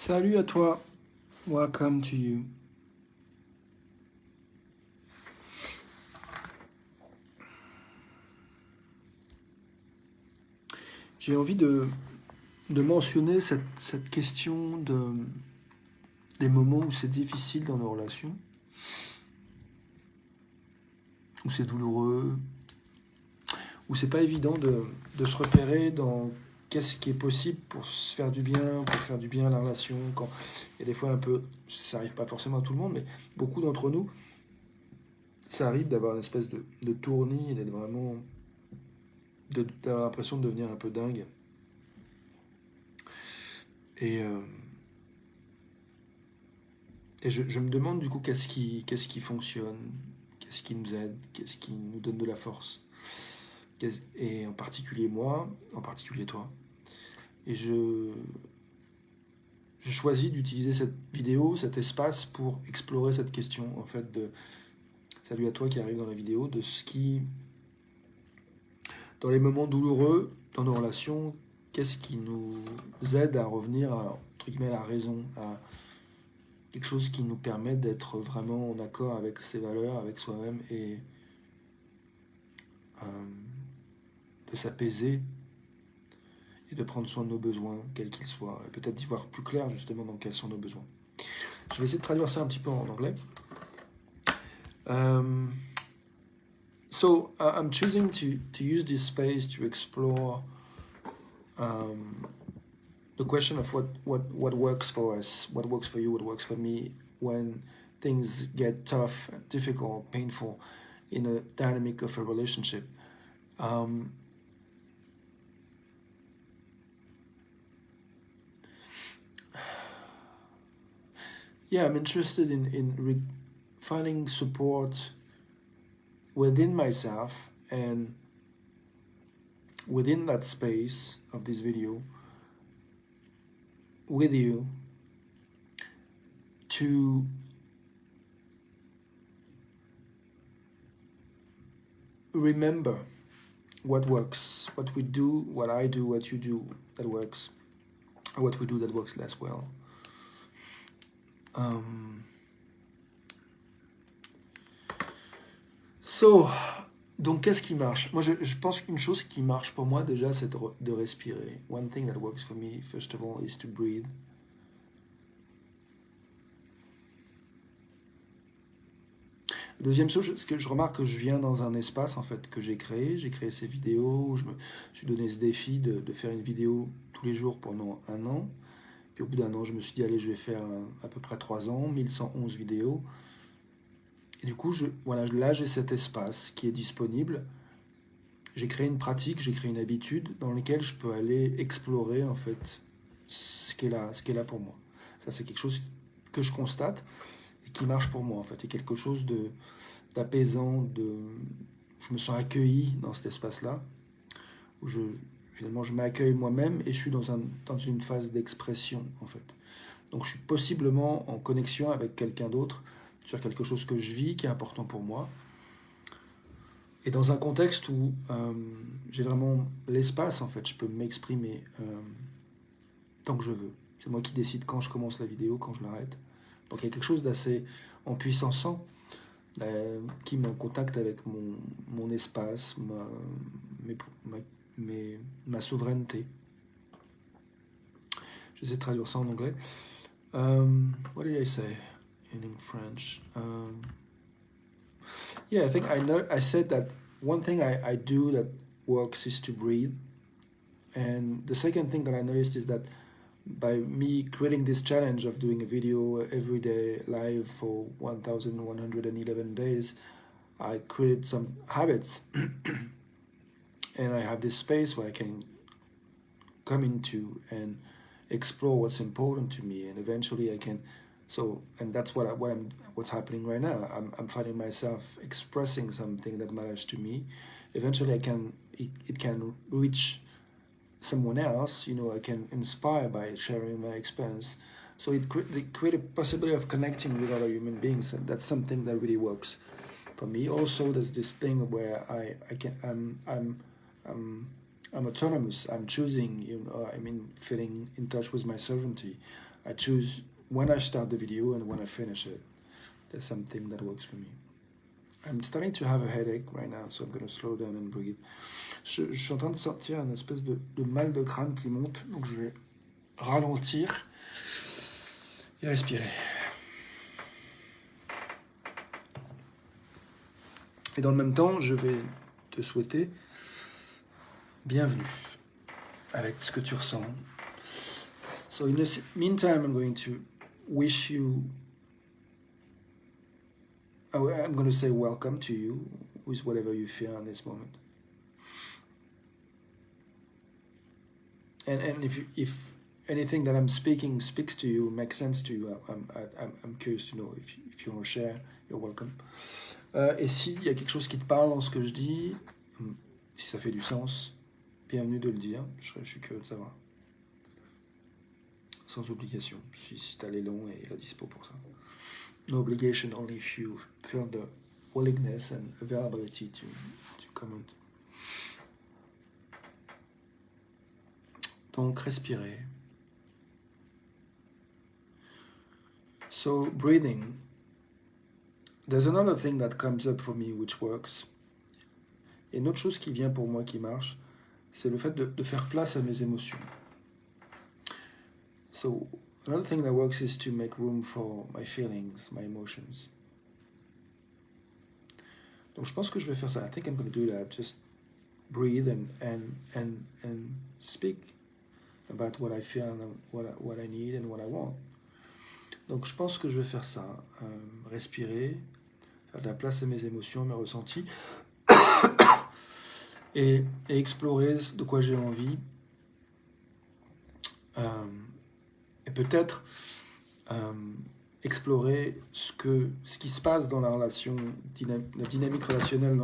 Salut à toi, welcome to you. J'ai envie de mentionner cette question des moments où c'est difficile dans nos relations, où c'est douloureux, où c'est pas évident de se repérer dans qu'est-ce qui est possible pour se faire du bien, pour faire du bien à la relation, quand il y a des fois un peu, ça arrive pas forcément à tout le monde, mais beaucoup d'entre nous, ça arrive d'avoir une espèce de tournis et d'être vraiment, d'avoir l'impression de devenir un peu dingue. Et, euh, Et je me demande du coup qu'est-ce qui fonctionne, qu'est-ce qui nous aide, qu'est-ce qui nous donne de la force. Et en particulier moi, en particulier toi. Et je choisis d'utiliser cette vidéo, cet espace pour explorer cette question en fait de salut à toi qui arrive dans la vidéo, de ce qui, dans les moments douloureux, dans nos relations, qu'est-ce qui nous aide à revenir à, entre guillemets, à la raison, à quelque chose qui nous permet d'être vraiment en accord avec ses valeurs, avec soi-même et euh, de s'apaiser et de prendre soin de nos besoins, quels qu'ils soient, et peut-être d'y voir plus clair justement dans quels sont nos besoins. Je vais essayer de traduire ça un petit peu en anglais. So I'm choosing to use this space to explore the question of what works for us, what works for you, what works for me when things get tough, difficult, painful in a dynamic of a relationship. Yeah, I'm interested in finding support within myself and within that space of this video with you to remember what works, what we do, what I do, what you do that works, or what we do that works less well. Donc qu'est-ce qui marche? Moi, je pense qu'une chose qui marche pour moi déjà, c'est de respirer. One thing that works for me, first of all, is to breathe. Deuxième chose, ce que je remarque que je viens dans un espace en fait que j'ai créé ces vidéos, où je me suis donné ce défi de faire une vidéo tous les jours pendant un an. Puis au bout d'un an, je me suis dit, allez, je vais faire à peu près 3 ans, 1111 vidéos. Et du coup, voilà, là, j'ai cet espace qui est disponible. J'ai créé une pratique, j'ai créé une habitude dans laquelle je peux aller explorer en fait ce qui est là pour moi. Ça, c'est quelque chose que je constate et qui marche pour moi en fait. Il y a quelque chose d'apaisant, je me sens accueilli dans cet espace-là, où finalement je m'accueille moi-même et je suis dans une phase d'expression en fait. Donc je suis possiblement en connexion avec quelqu'un d'autre sur quelque chose que je vis qui est important pour moi. Et dans un contexte où j'ai vraiment l'espace, en fait, je peux m'exprimer tant que je veux. C'est moi qui décide quand je commence la vidéo, quand je l'arrête. Donc il y a quelque chose d'assez en puissance qui me contacte avec mon espace, ma souveraineté. J'essaie de traduire ça en anglais. What did I say in French? Yeah, I think I said that one thing I do that works is to breathe. And the second thing that I noticed is that by me creating this challenge of doing a video every day live for 1111 days, I created some habits and I have this space where I can come into and explore what's important to me, and eventually I can. And that's what's happening right now. I'm finding myself expressing something that matters to me. Eventually, it can reach someone else. I can inspire by sharing my experience. So it create a possibility of connecting with other human beings, and that's something that really works for me. Also, there's this thing where I'm autonomous. I'm choosing. Feeling in touch with my sovereignty. I choose when I start the video and when I finish it. That's something that works for me. I'm starting to have a headache right now, so I'm going to slow down and breathe. Je suis en train de sortir une espèce de mal de crâne qui monte, donc je vais ralentir et respirer. Et dans le même temps, je vais te souhaiter bienvenue avec ce que tu ressens. So in the meantime, I'm going to wish you, I'm going to say welcome to you with whatever you feel in this moment. And if anything that I'm speaking speaks to you, makes sense to you, I'm curious to know. If you want to share, you're welcome. Et s'il y a quelque chose qui te parle dans ce que je dis, si ça fait du sens, bienvenue de le dire. Je suis curieux de savoir. Sans obligation, si tu as l'élan et la dispo pour ça. No obligation, only if you feel the willingness and availability to comment. Donc, respirez. So, breathing. There's another thing that comes up for me which works. Et une autre chose qui vient pour moi, qui marche, c'est le fait de faire place à mes émotions. So, another thing that works is to make room for my feelings, my emotions. Donc je pense que je vais faire ça. I think I'm going to do that. Just breathe and speak about what I feel and what I need and what I want. Donc je pense que je vais faire ça. Respirer, faire de la place à mes émotions, mes ressentis et explorer de quoi j'ai envie. Et peut-être explorer ce qui se passe dans la relation, la dynamique relationnelle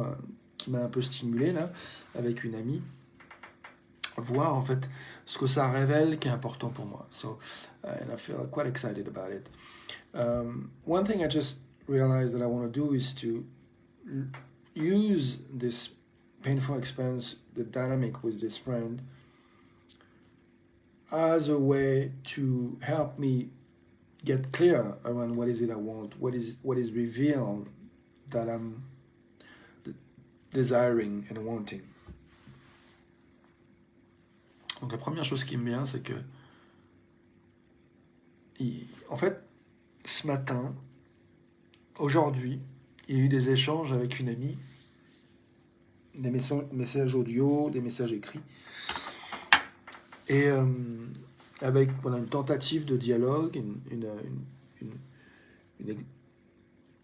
qui m'a un peu stimulé là, avec une amie. Voir en fait ce que ça révèle qui est important pour moi. So, and I feel quite excited about it. One thing I just realized that I want to do is to use this painful experience, the dynamic with this friend, as a way to help me get clear around what is it I want, what is revealed that I'm desiring and wanting. Donc la première chose qui me vient, c'est que, en fait, ce matin, aujourd'hui, il y a eu des échanges avec une amie, des messages audio, des messages écrits, et avec une tentative de dialogue, une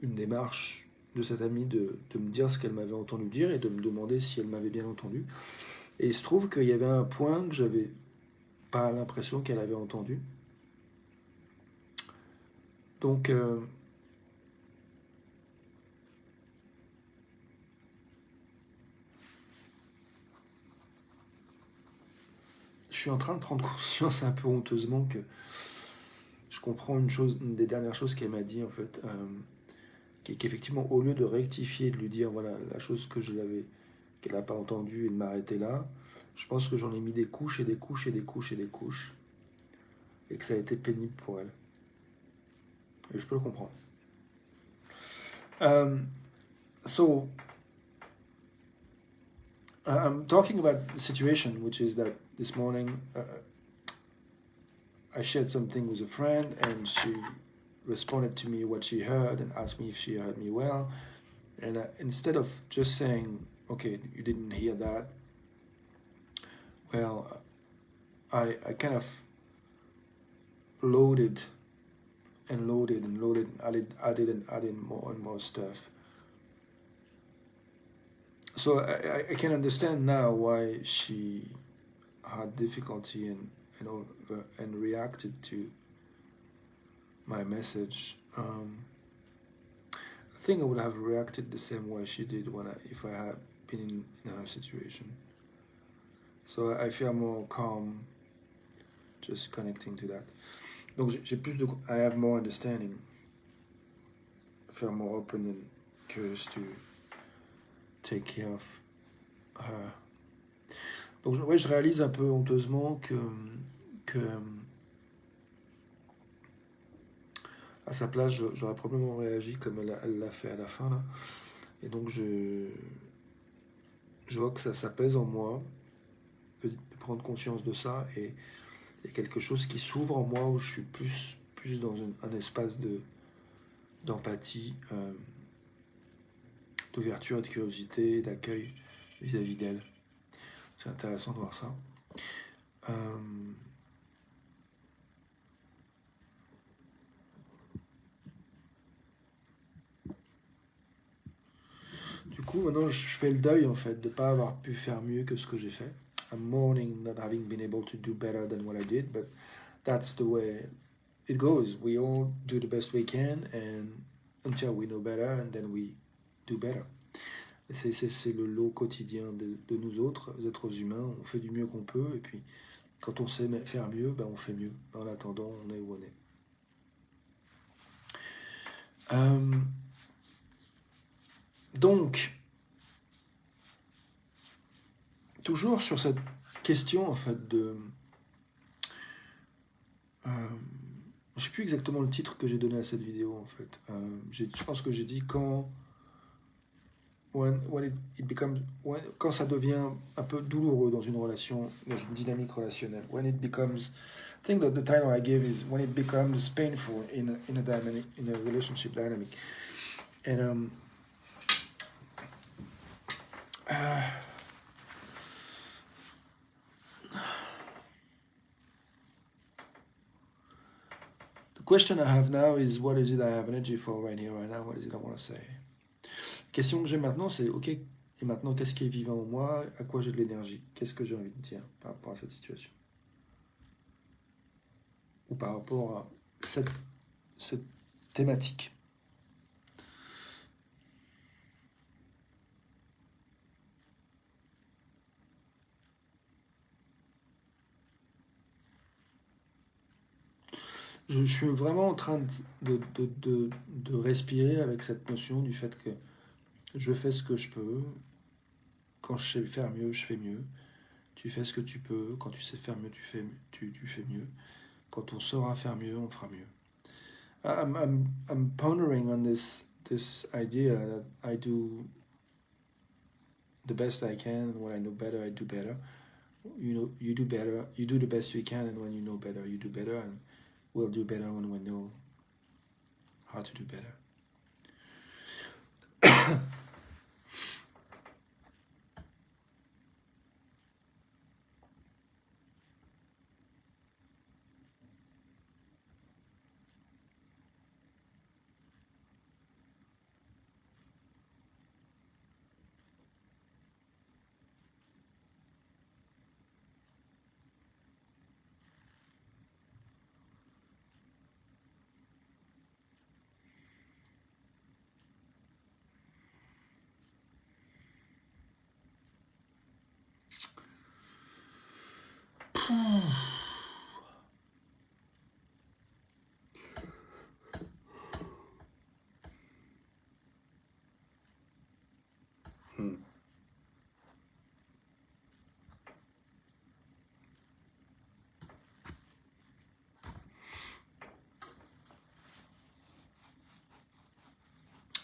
démarche de cette amie de me dire ce qu'elle m'avait entendu dire et de me demander si elle m'avait bien entendu. Et il se trouve qu'il y avait un point que j'avais pas l'impression qu'elle avait entendu. Donc, je suis en train de prendre conscience un peu honteusement que je comprends une des dernières choses qu'elle m'a dit en fait, qu'effectivement au lieu de rectifier, de lui dire voilà la chose qu'elle n'a pas entendue et de m'arrêter là, je pense que j'en ai mis des couches et des couches et des couches et des couches et que ça a été pénible pour elle. Et je peux le comprendre. So I'm talking about the situation, which is that this morning I shared something with a friend and she responded to me what she heard and asked me if she heard me well. And instead of just saying, okay, you didn't hear that, well, I kind of loaded, added more and more stuff. So I can understand now why she had difficulty and reacted to my message. I think I would have reacted the same way she did if I had been in her situation. So I feel more calm just connecting to that. Donc I have more understanding. I feel more open and curious to take care of her. Donc je réalise un peu honteusement que À sa place, j'aurais probablement réagi comme elle l'a fait à la fin, là. Et donc, je vois que ça pèse en moi de prendre conscience de ça. Et il y a quelque chose qui s'ouvre en moi où je suis plus dans un espace d'empathie, d'ouverture et de curiosité, d'accueil vis-à-vis d'elle. C'est intéressant de voir ça. Du coup, maintenant, je fais le deuil, en fait, de ne pas avoir pu faire mieux que ce que j'ai fait. I'm mourning not having been able to do better than what I did, but that's the way it goes. We all do the best we can, and until we know better, and then we do better. C'est le lot quotidien de nous autres, les êtres humains. On fait du mieux qu'on peut, et puis quand on sait faire mieux, ben on fait mieux. En attendant, on est où on est. Donc, toujours sur cette question, en fait, de... je ne sais plus exactement le titre que j'ai donné à cette vidéo, en fait. Je pense que j'ai dit quand ça devient un peu douloureux dans une relation, dans une dynamique relationnelle. When it becomes, I think that the title I gave is when it becomes painful in a relationship dynamic. And the question I have now is, what is it I have energy for right here, right now? What is it I want to say? La question que j'ai maintenant, c'est, ok, et maintenant, qu'est-ce qui est vivant en moi? À quoi j'ai de l'énergie? Qu'est-ce que j'ai envie de dire par rapport à cette situation? Ou par rapport à cette thématique? Je suis vraiment en train de respirer avec cette notion du fait que je fais ce que je peux. Quand je sais faire mieux, je fais mieux. Tu fais ce que tu peux. Quand tu sais faire mieux, tu fais mieux. Quand on saura faire mieux, on fera mieux. I'm pondering on this idea that I do the best I can, and when I know better, I do better. You do better. You do the best you can, and when you know better, you do better, and we'll do better when we know how to do better.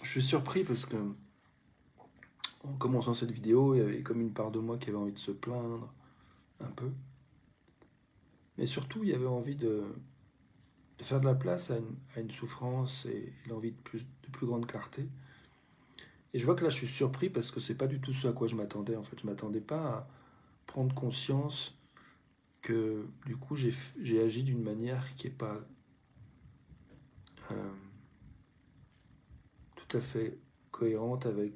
Je suis surpris parce que en commençant cette vidéo, il y avait comme une part de moi qui avait envie de se plaindre un peu. Mais surtout, il y avait envie de faire de la place à une souffrance et l'envie de plus grande clarté. Et je vois que là, je suis surpris parce que c'est pas du tout ce à quoi je m'attendais. En fait, je m'attendais pas à prendre conscience que du coup, j'ai agi d'une manière qui est pas tout à fait cohérente avec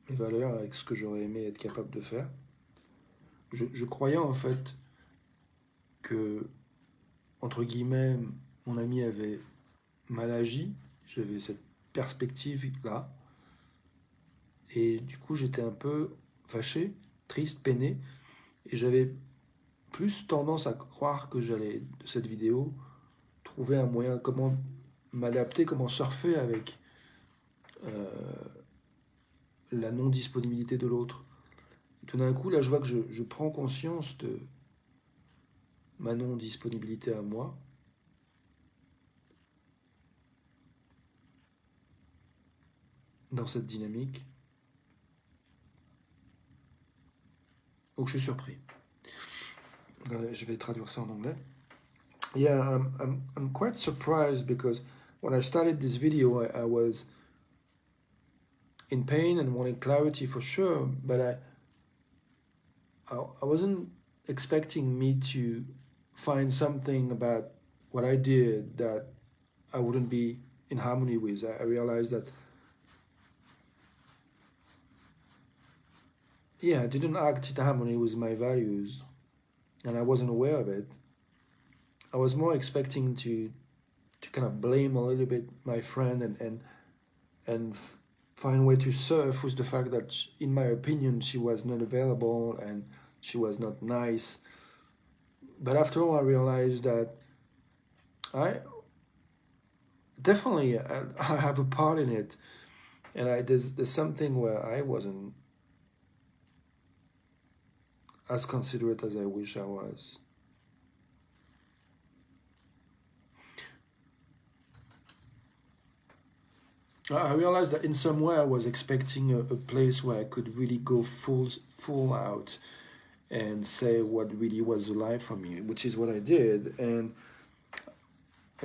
mes valeurs, avec ce que j'aurais aimé être capable de faire. Je croyais en fait que, entre guillemets, mon ami avait mal agi. J'avais cette perspective-là. Et du coup, j'étais un peu fâché, triste, peiné. Et j'avais plus tendance à croire que j'allais, de cette vidéo, trouver un moyen, comment m'adapter, comment surfer avec la non-disponibilité de l'autre. Tout d'un coup, là, je vois que je prends conscience de ma non-disponibilité à moi. dans cette dynamique. Donc je suis surpris. Je vais traduire ça en anglais. Yeah, I'm quite surprised because when I started this video, I was in pain and wanted clarity for sure, but I wasn't expecting me to find something about what I did that I wouldn't be in harmony with. I realized that, yeah, I didn't act in harmony with my values, and I wasn't aware of it. I was more expecting to kind of blame a little bit my friend and find a way to surf with the fact that, in my opinion, she was not available and she was not nice. But after all, I realized that I definitely I have a part in it, and there's something where I wasn't as considerate as I wish I was. I realized that in some way I was expecting a place where I could really go full out and say what really was alive for me, which is what I did. And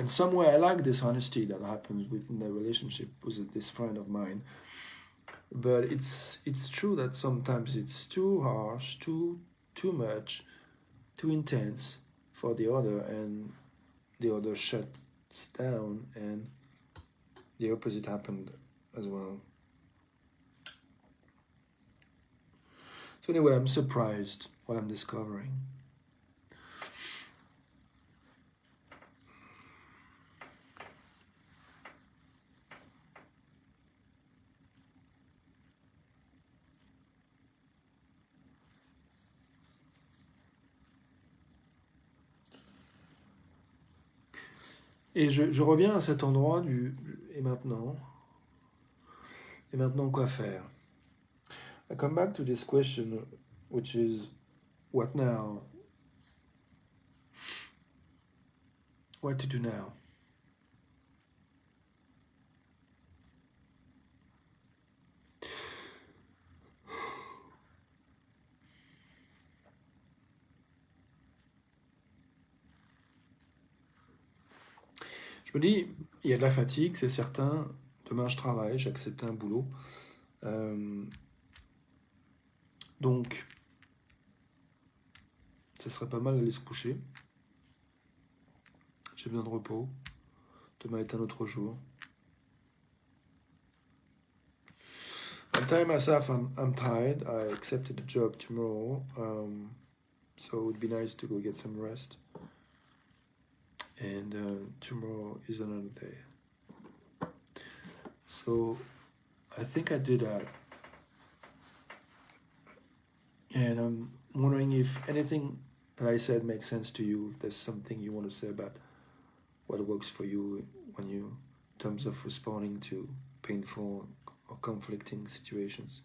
somewhere I like this honesty that happens in the relationship with this friend of mine. But it's true that sometimes it's too harsh, too much, too intense for the other, and the other shuts down, and the opposite happened as well. So anyway, I'm surprised what I'm discovering. Et je reviens à cet endroit et maintenant quoi faire? I come back to this question, which is, what now? What to do now? Je me dis, il y a de la fatigue, c'est certain. Demain, je travaille, j'ai accepté un boulot. Donc, ce serait pas mal d'aller se coucher. J'ai besoin de repos. Demain est un autre jour. I'm telling myself I'm tired. I accepted the job tomorrow. So it would be nice to go get some rest. And tomorrow is another day. So I think I did that. And I'm wondering if anything that I said makes sense to you, if there's something you want to say about what works for you when you, in terms of responding to painful or conflicting situations.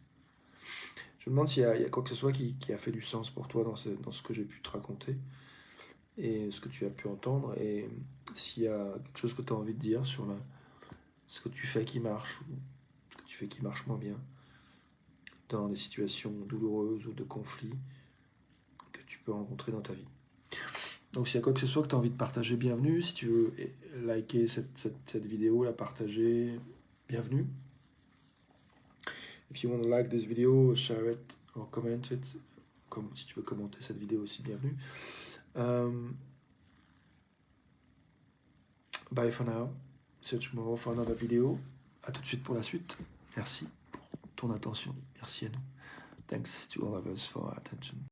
Je me demande s'il y a quoi que ce soit qui a fait du sens pour toi dans ce que j'ai pu te raconter et ce que tu as pu entendre, et s'il y a quelque chose que tu as envie de dire sur ce que tu fais qui marche ou ce que tu fais qui marche moins bien dans des situations douloureuses ou de conflits que tu peux rencontrer dans ta vie. Donc s'il y a quoi que ce soit que tu as envie de partager, bienvenue. Si tu veux liker cette vidéo, la partager, bienvenue. If you want to like this video, share it or comment it. Si tu veux commenter cette vidéo aussi, bienvenue. Bye for now. See you tomorrow for another video. À tout de suite pour la suite. Merci pour ton attention. Merci à nous. Thanks to all of us for our attention.